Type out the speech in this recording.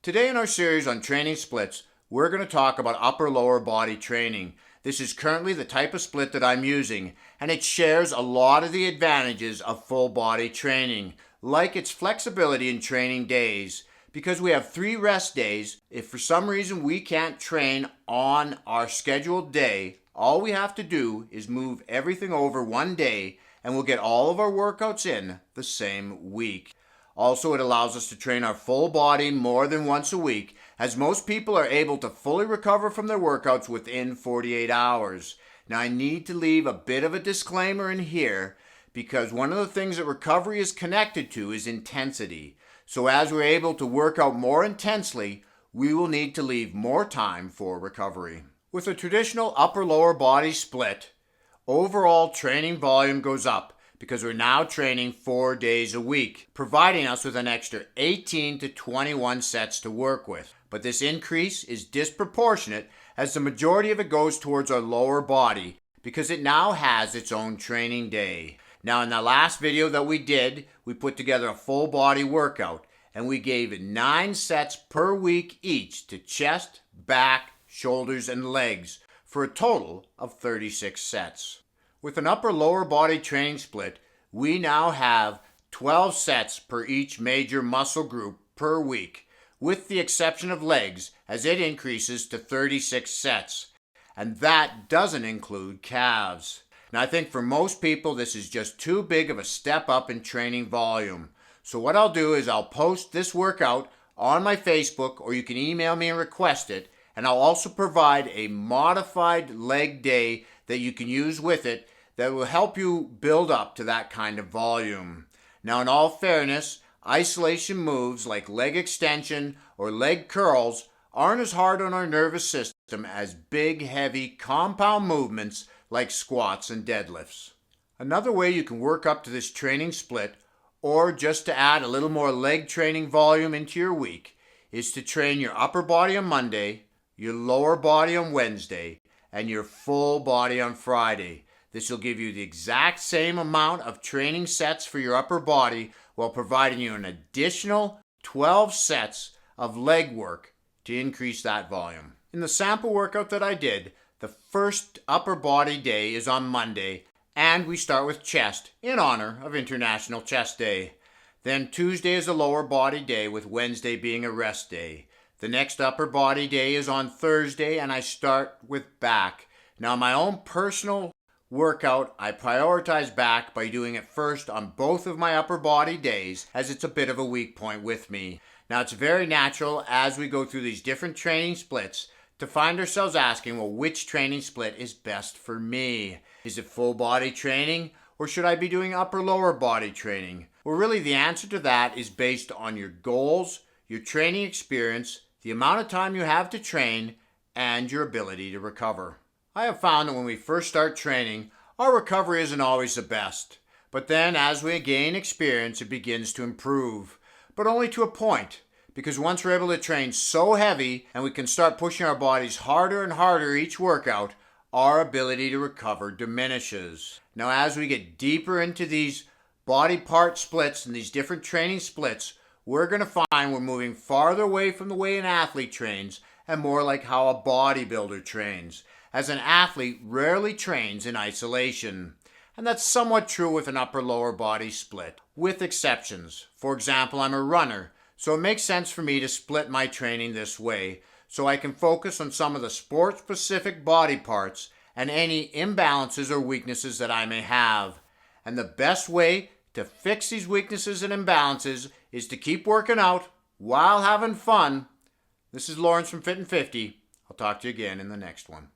Today in our series on training splits, we're going to talk about upper-lower body training. This is currently the type of split that I'm using, and it shares a lot of the advantages of full body training, like its flexibility in training days. Because we have 3 rest days, if for some reason we can't train on our scheduled day, all we have to do is move everything over one day and we'll get all of our workouts in the same week. Also, it allows us to train our full body more than once a week, as most people are able to fully recover from their workouts within 48 hours. Now, I need to leave a bit of a disclaimer in here, because one of the things that recovery is connected to is intensity. So as we're able to work out more intensely, we will need to leave more time for recovery. With a traditional upper-lower body split, overall training volume goes up, because we're now training 4 days a week, providing us with an extra 18 to 21 sets to work with. But this increase is disproportionate, as the majority of it goes towards our lower body, because it now has its own training day. Now, in the last video that we did, we put together a full body workout, and we gave it 9 sets per week each to chest, back, shoulders, and legs, for a total of 36 sets. With an upper-lower body training split, we now have 12 sets per each major muscle group per week, with the exception of legs, as it increases to 36 sets. And that doesn't include calves. Now, I think for most people, this is just too big of a step up in training volume. So what I'll do is I'll post this workout on my Facebook, or you can email me and request it, and I'll also provide a modified leg day that you can use with it that will help you build up to that kind of volume. Now, in all fairness, isolation moves like leg extension or leg curls aren't as hard on our nervous system as big, heavy, compound movements like squats and deadlifts. Another way you can work up to this training split, or just to add a little more leg training volume into your week, is to train your upper body on Monday, your lower body on Wednesday, and your full body on Friday. This will give you the exact same amount of training sets for your upper body while providing you an additional 12 sets of leg work to increase that volume. In the sample workout that I did, the first upper body day is on Monday, and we start with chest in honor of International Chest Day. Then Tuesday is a lower body day, with Wednesday being a rest day. The next upper body day is on Thursday, and I start with back. Now, my own personal workout, I prioritize back by doing it first on both of my upper body days, as it's a bit of a weak point with me. Now, it's very natural as we go through these different training splits to find ourselves asking, well, which training split is best for me? Is it full body training, or should I be doing upper-lower body training? Well, really, the answer to that is based on your goals, your training experience, the amount of time you have to train, and your ability to recover. I have found that when we first start training, our recovery isn't always the best. But then as we gain experience, it begins to improve. But only to a point, because once we're able to train so heavy and we can start pushing our bodies harder and harder each workout, our ability to recover diminishes. Now, as we get deeper into these body part splits and these different training splits, we're going to find we're moving farther away from the way an athlete trains and more like how a bodybuilder trains, as an athlete rarely trains in isolation. And that's somewhat true with an upper-lower body split, with exceptions. For example, I'm a runner, so it makes sense for me to split my training this way, so I can focus on some of the sport-specific body parts and any imbalances or weaknesses that I may have. And the best way to fix these weaknesses and imbalances is to keep working out while having fun. This is Lawrence from Fit and 50. I'll talk to you again in the next one.